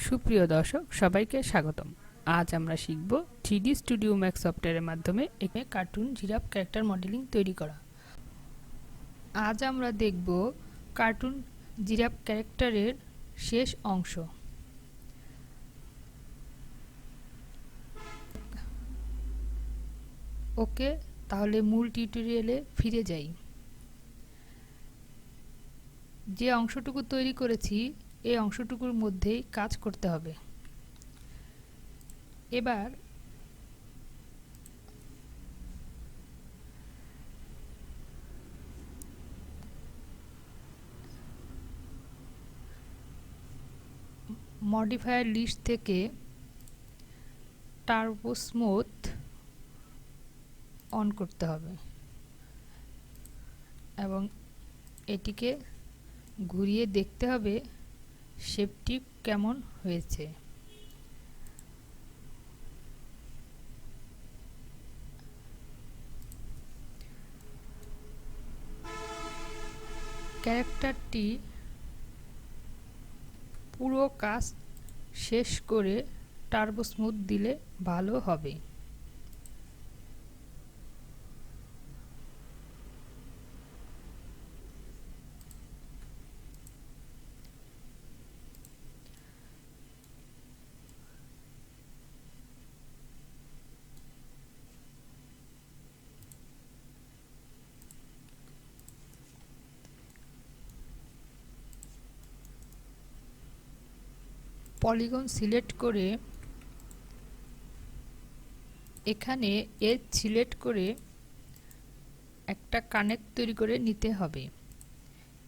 সুপ্রিয় দর্শক সবাইকে স্বাগতম। আজ আমরা শিখব 3D স্টুডিও ম্যাক্স সফটওয়্যারের মাধ্যমে এখানে কার্টুন জিরাফ ক্যারেক্টার মডেলিং তৈরি করা। আজ আমরা দেখব কার্টুন জিরাফ ক্যারেক্টারের শেষ অংশ। ওকে, তাহলে মূল টিউটোরিয়ালে ফিরে যাই। যে অংশটুকু তৈরি করেছি এই অংশটুকুর মধ্যেই কাজ করতে হবে। এবার মডিফায়ার লিস্ট থেকে টার্বো স্মুথ অন করতে হবে এবং এটিকে ঘুরিয়ে দেখতে হবে শেপটি কেমন হয়েছে। ক্যারেক্টারটি পুরো কাজ শেষ করে টার্বো স্মুথ দিলে ভালো হবে। পলিগন সিলেক্ট করে এখানে এজ সিলেক্ট করে একটা কানেক্ট তৈরি করে নিতে হবে।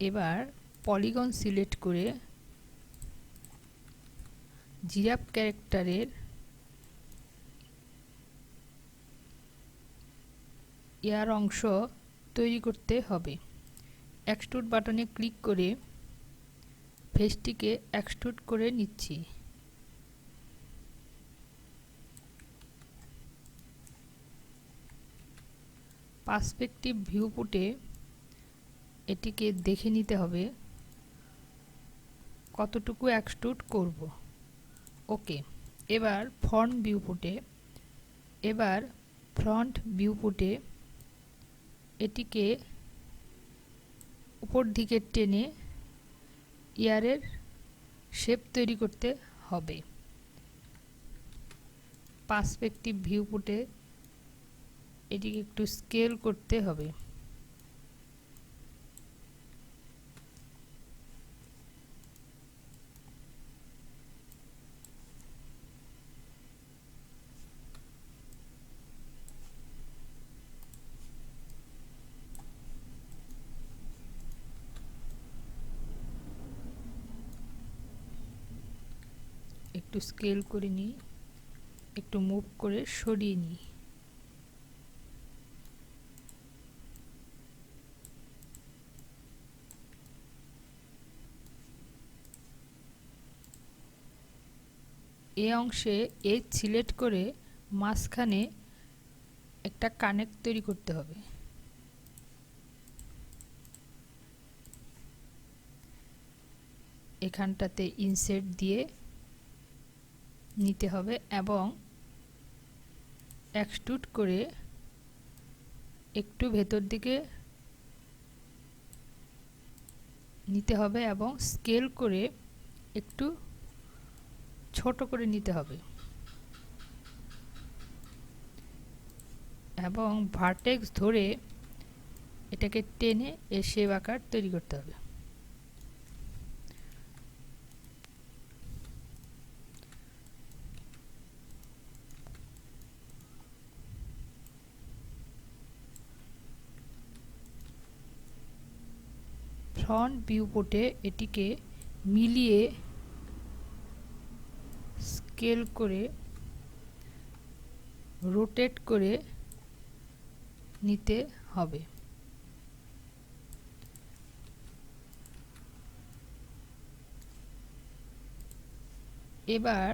এবার পলিগন সিলেক্ট করে জিরাফ ক্যারেক্টারের ইয়ার অংশ তৈরি করতে হবে। এক্সট্রুড বাটনে ক্লিক করে ফেসটিকে এক্সট্রুড করে নিচ্ছি। পার্সপেক্টিভ ভিউপুটে এটিকে দেখে নিতে হবে কতটুকু এক্সট্রুড করব। ওকে, এবার ফ্রন্ট ভিউপুটে এটিকে উপর দিকে টেনে ইয়ারের শেপ তৈরি করতে হবে। পার্সপেক্টিভ ভিউপুটে এটিকে একটু স্কেল করতে হবে। একটু স্কেল করে নিই, একটু মুভ করে সরিয়ে নিই। এই অংশে এজ সিলেক্ট করে মাঝখানে একটা কানেক্ট তৈরি করতে হবে। এখানটাতে ইনসার্ট দিয়ে নিতে হবে এবং এক্সট্রুড করে একটু ভেতর দিকে নিতে হবে এবং স্কেল করে একটু ছোট করে নিতে হবে এবং ভার্টেক্স ধরে এটাকে টেনে এর শেপ আকার তৈরি করতে হবে। ফ্রন্ট ভিউপোর্টে এটিকে মিলিয়ে স্কেল করে রোটেট করে নিতে হবে। এবার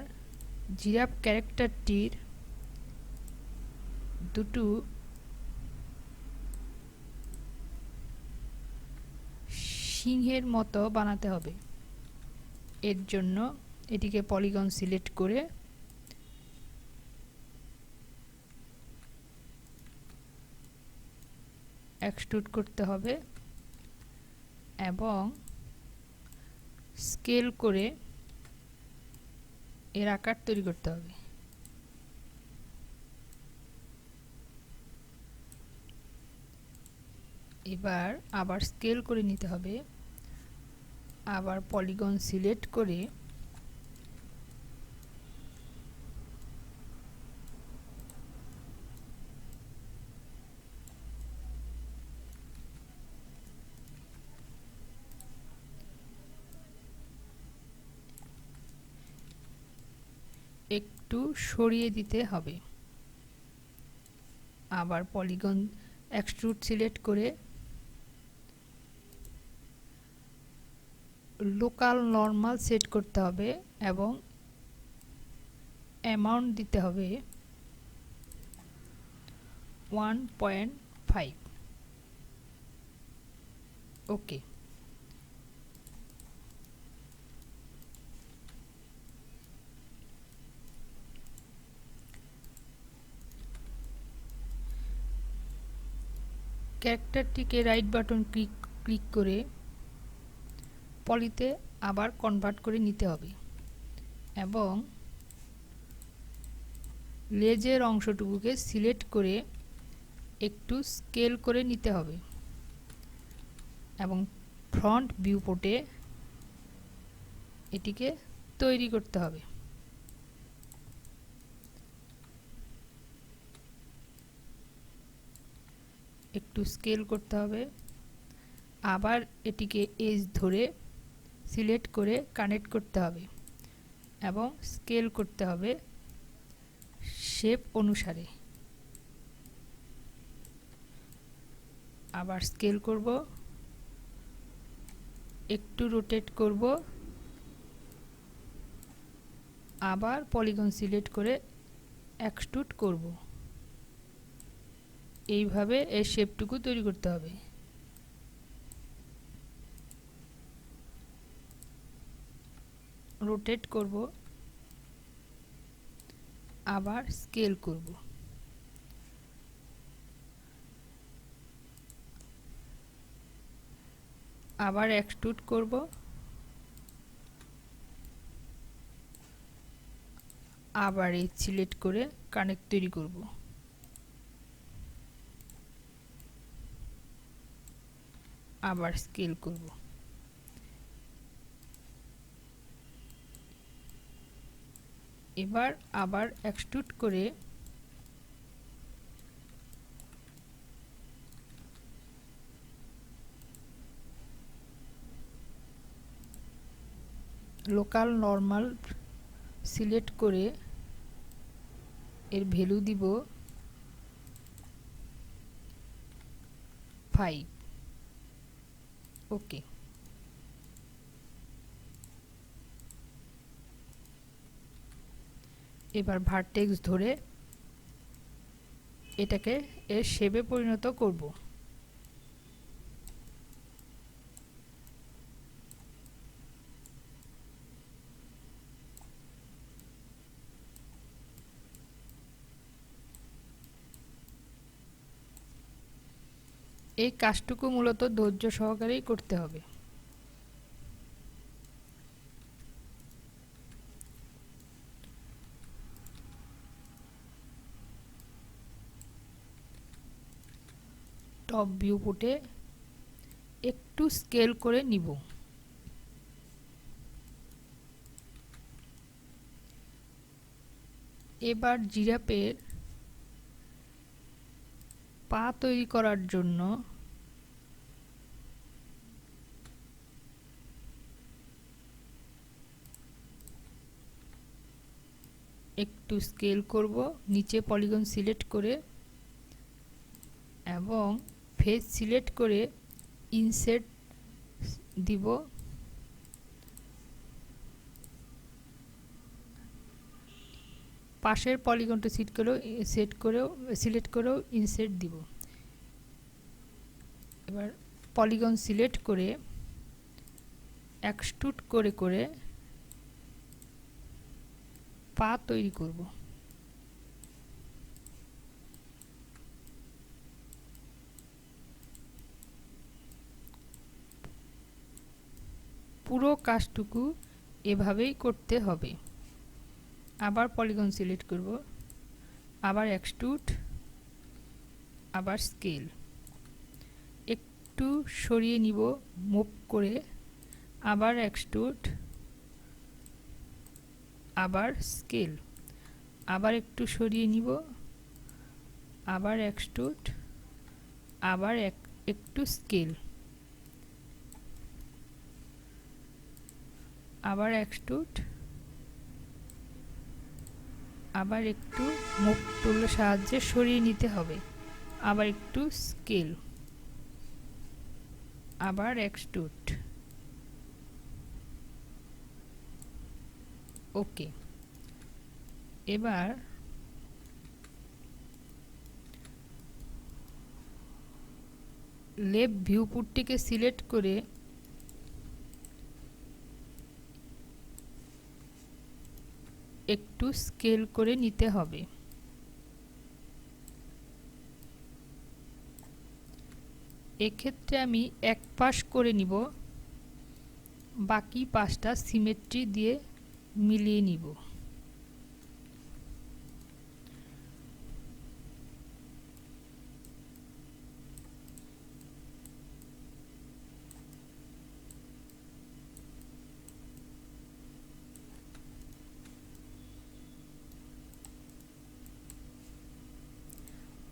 জিরাফ ক্যারেক্টারটির দুটো সিংহের মতো বানাতে হবে। এর জন্য এটিকে পলিগন সিলেক্ট করে এক্সট্রুড করতে হবে এবং স্কেল করে এর আকার তৈরি করতে হবে। এবার আবার স্কেল করে নিতে হবে, আবার পলিগন সিলেক্ট করে একটু সরিয়ে দিতে হবে। আবার পলিগন এক্সট্রুড সিলেক্ট করে লোকাল নরমাল সেট করতে হবে এবং অ্যামাউন্ট দিতে হবে 1.5। ওকে। ক্যারেক্টারটিকে রাইট বাটন ক্লিক করে পলিতে আবার কনভার্ট করে নিতে হবে এবং লেজের অংশটুকুকে সিলেক্ট করে একটু স্কেল করে নিতে হবে এবং ফ্রন্ট ভিউপোর্টে এটিকে তৈরি করতে হবে। একটু স্কেল করতে হবে, আবার এটিকে এজ ধরে সিলেক্ট করে কানেক্ট করতে হবে এবং স্কেল করতে হবে শেপ অনুসারে। আবার স্কেল করব, একটু রোটেট করব, আবার পলিগন সিলেক্ট করে এক্সট্রুড করব। এইভাবে এই শেপটুকু তৈরি করতে হবে। রোটেট করব, আবার স্কেল করব, আবার এক্সট্রুড করব, আবার এই সিলেক্ট করে কানেক্ট তৈরি করব। আবার স্কেল করব। এবার আবার এক্সট্রুড করে লোকাল নরমাল সিলেক্ট করে এর ভ্যালু দিব 5। ওকে। এবার ভার্টেক্স ধরে এটাকে এর শেপে পরিণত করব। এই কাজটুকু মূলত ধৈর্য সহকারেই করতে হবে। টপ ভিউপোর্টে একটু স্কেল করে নিব। এবার জিরাফের পা তৈরি করার জন্য একটু স্কেল করব, নিচে পলিগন সিলেক্ট করে এবং ফেস সিলেক্ট করে ইনসার্ট দিব। পাশের পলিগনটা সিলেক্ট করেও ইনসার্ট দিব। এবার পলিগন সিলেক্ট করে এক্সট্রুড করে পা তৈরি করব। পুরো কাজটুকু এভাবেই করতে হবে। আবার পলিগন সিলেক্ট করব, আবার এক্সট্রুড, আবার স্কেল, একটু সরিয়ে নিব মুভ করে, আবার এক্সট্রুড, আবার স্কেল, আবার একটু সরিয়ে নিব, আবার এক্সট্রুড, আবার একটু স্কেল, আবার এক্সট্রুড, আবার একটু মুভ টুলের সাহায্যে সরিয়ে নিতে হবে, আবার একটু স্কেল, আবার এক্সট্রুড। ওকে, এবার লেফট ভিউপুটটিকে সিলেক্ট করে একটু স্কেল করে নিতে হবে। এক্ষেত্রে আমি এক পাশ করে নিব, বাকি পাশটা সিমেট্রি দিয়ে মিলিয়ে নিব।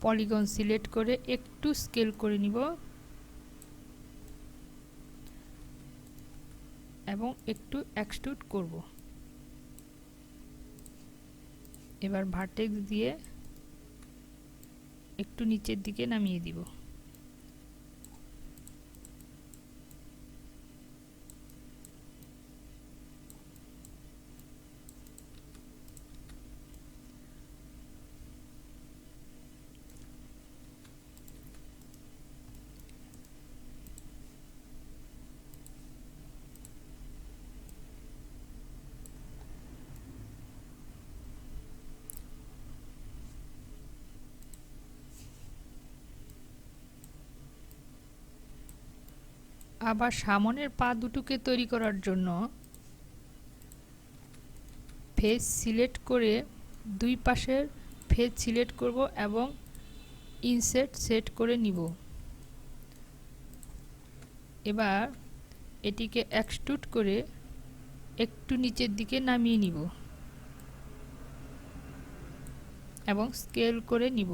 পলিগন সিলেক্ট করে একটু স্কেল করে নিব এবং একটু এক্সট্রুড করব। এবার ভার্টেক্স দিয়ে একটু নিচের দিকে নামিয়ে দিব। আবার সামনের পা দুটোকে তৈরি করার জন্য ফেস সিলেক্ট করে দুই পাশের ফেস সিলেক্ট করব এবং ইনসেট সেট করে নিব। এবার এটিকে এক্সট্রুড করে একটু নিচের দিকে নামিয়ে নিব এবং স্কেল করে নিব।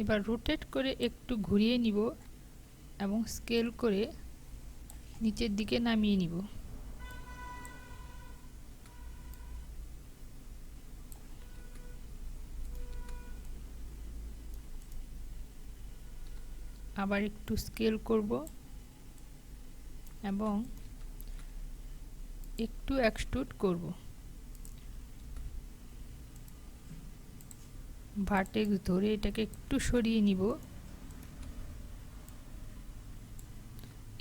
এবার রোটেট করে একটু ঘুরিয়ে নিব এবং স্কেল করে নিচের দিকে নামিয়ে নিব। আবার একটু স্কেল করব এবং একটু এক্সট্রুড করব। ভার্টেক্স ধরে এটাকে একটু সরিয়ে নিব,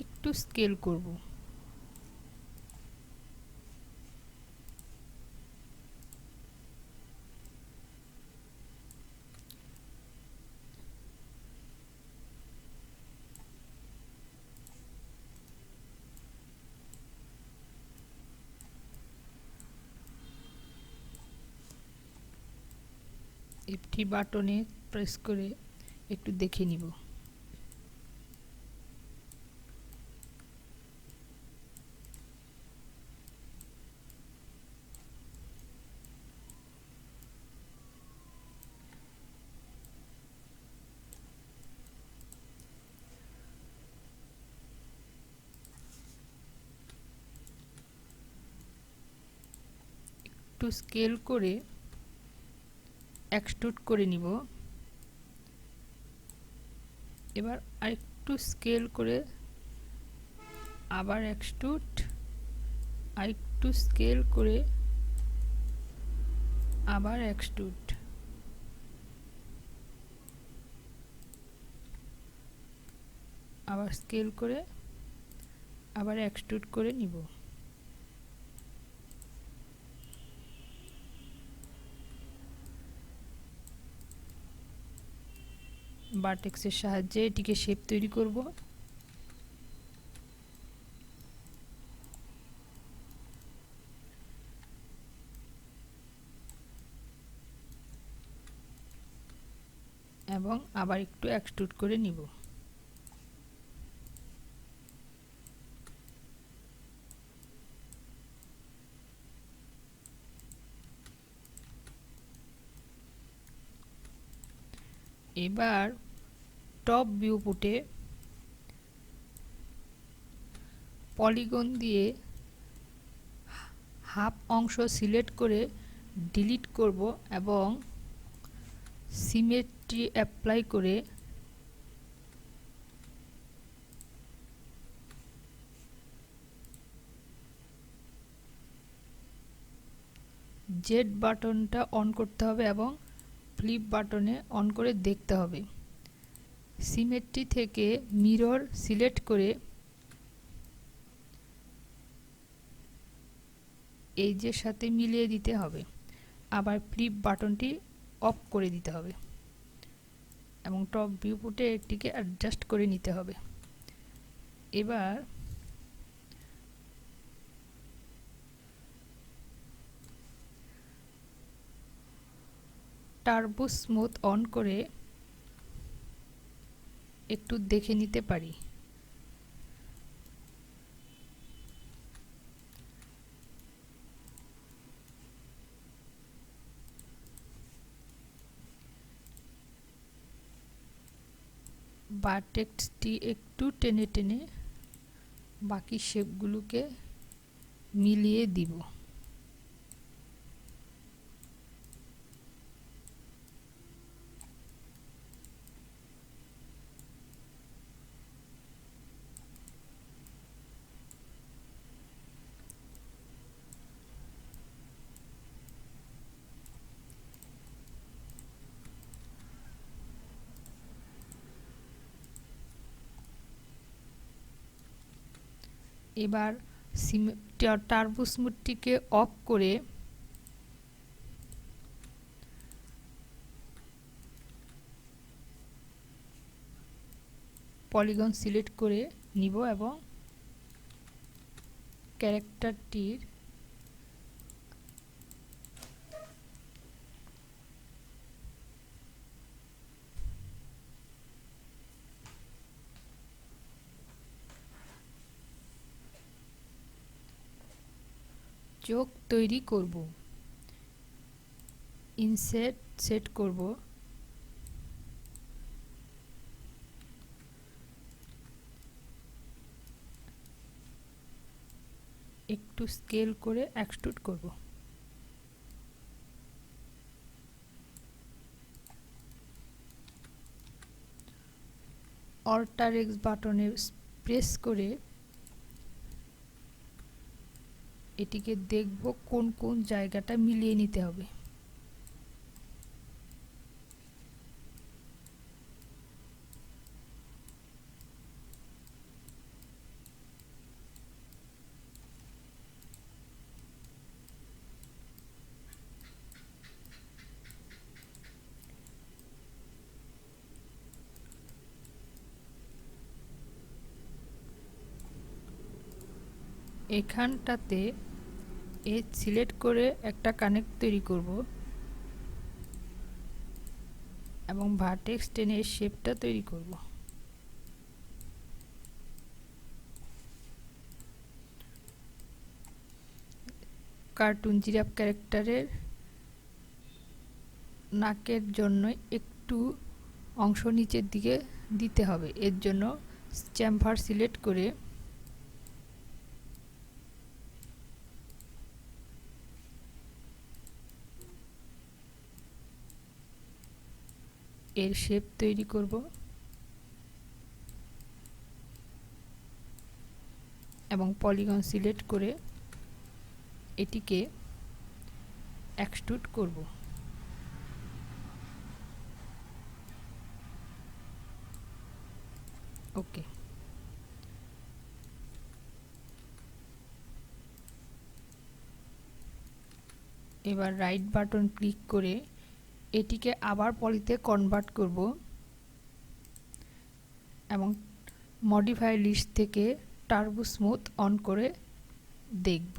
একটু স্কেল করব। এফটি বাটনে প্রেস করে একটু দেখে নিব। একটু স্কেল করে এক্সট্রুড করে নিব। এবার আরেকটু স্কেল করে আবার এক্সট্রুড, আরেকটু স্কেল করে আবার এক্সট্রুড, আবার স্কেল করে আবার এক্সট্রুড করে নিব। ভার্টেক্সের সাহায্যে এটিকে শেপ তৈরি করব। এবং আবার একটু এক্সট্রুড করে নিব। এবার টপ ভিউ পুটে পলিগন দিয়ে হাফ অংশ সিলেক্ট করে ডিলিট করব এবং সিমেট্রি অ্যাপ্লাই করে জেড বাটনটা অন করতে হবে এবং ফ্লিপ বাটনে অন করে দেখতে হবে। সিমেট্রি থেকে মিরর সিলেক্ট করে এজের সাথে মিলিয়ে দিতে হবে। আবার ফ্লিপ বাটনটি অফ করে দিতে হবে এবং টপ ভিউ পুটে এটিকে অ্যাডজাস্ট করে নিতে হবে। এবার টার্বো স্মুথ অন করে একটু দেখে নিতে পারি। ভার্টেক্সটি একটু টেনে টেনে বাকি শেপগুলোকে মিলিয়ে দিব। এবার টার্বো স্মুথটিকে অফ করে পলিগন সিলেক্ট করে নিব এবং ক্যারেক্টারটির চোখ তৈরি করব। ইনসেট সেট করব। একটু স্কেল করে এক্সট্রুড করব। অল্টার এক্স বাটনে প্রেস করে এটিকে দেখব কোন কোন জায়গাটা মিলিয়ে নিতে হবে। এখানটাতে এজ সিলেক্ট করে একটা কানেক্ট তৈরি করব এবং ভার্টেক্স টেনে শেপটা তৈরি করব। কার্টুন জিরাফ ক্যারেক্টারের নাকের জন্য একটু অংশ নিচের দিকে দিতে হবে। এর জন্য চ্যাম্ফার সিলেক্ট করে এর শেপ তৈরি করব এবং পলিগন সিলেক্ট করে এটিকে এক্সট্রুড করব। ওকে। এবার রাইট বাটন ক্লিক করে এটিকে আবার পলিতে কনভার্ট করব এবং মডিফাই লিস্ট থেকে টার্বো স্মুথ অন করে দেখব।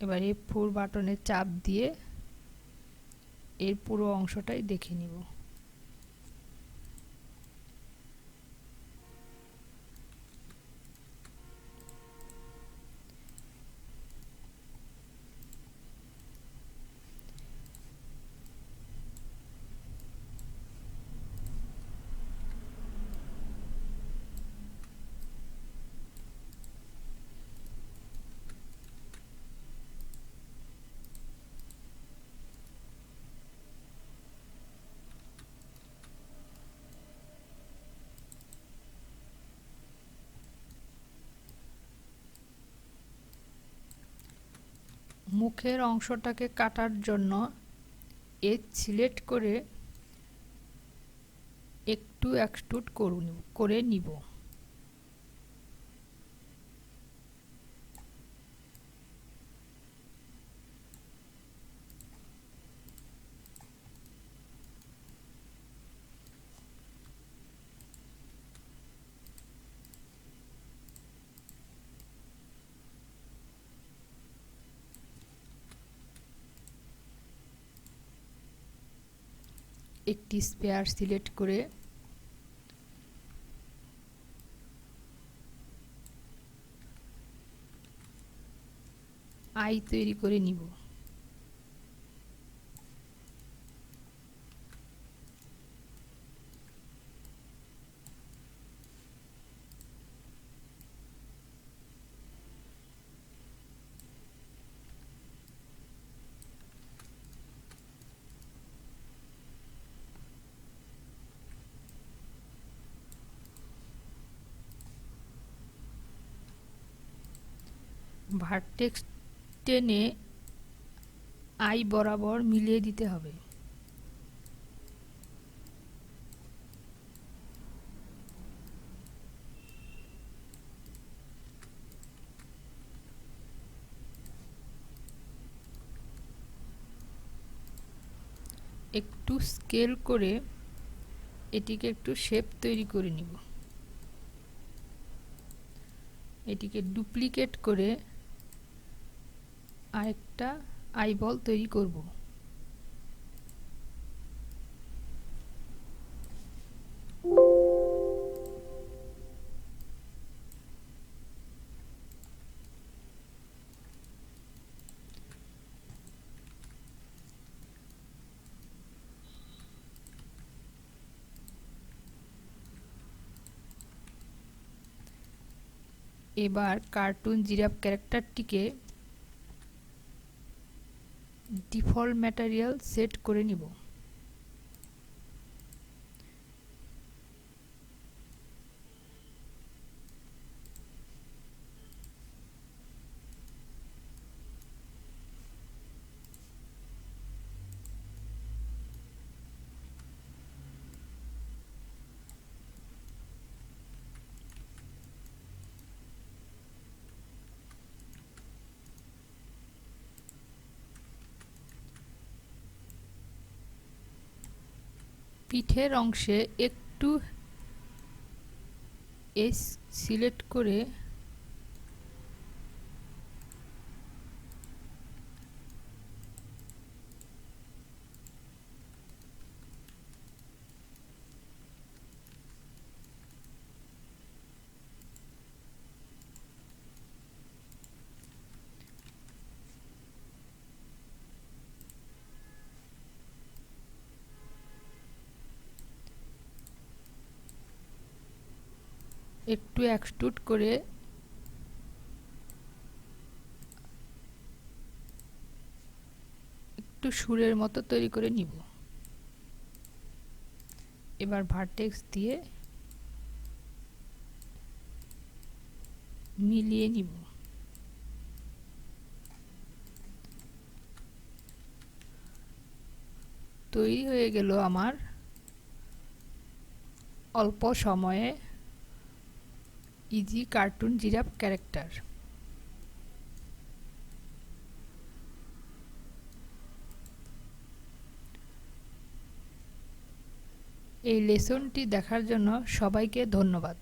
এবার F4 বাটনে চাপ দিয়ে এর পুরো অংশটাই দেখে নিব। মুখের অংশটাকে কাটার জন্য এজ সিলেক্ট করে একটু এক্সট্রুড করে নিব। একটি স্পেয়ার সিলেক্ট করে আই তৈরি করে নিব। ভার্টেক্স টেনে আই বরাবর মিলিয়ে দিতে হবে। একটু স্কেল করে এটিকে একটু শেপ তৈরি করে নিব। এটিকে ডুপ্লিকেট করে আরেকটা আইবল তৈরি করব। এবার কার্টুন জিরাফ ক্যারেক্টারটিকে ডিফল্ট ম্যাটেরিয়াল সেট করে নিব। পিঠের অংশে একটু এজ সিলেক্ট করে একটু এক্সট্রুড করে একটু সুরের মতো তৈরি করে নিব। এবার ভার্টেক্স দিয়ে মিলিয়ে নিব। তৈরি হয়ে গেল আমার অল্প সময়ে ইজি কার্টুন জিরাফ ক্যারেক্টার। এই লেসনটি দেখার জন্য সবাইকে ধন্যবাদ।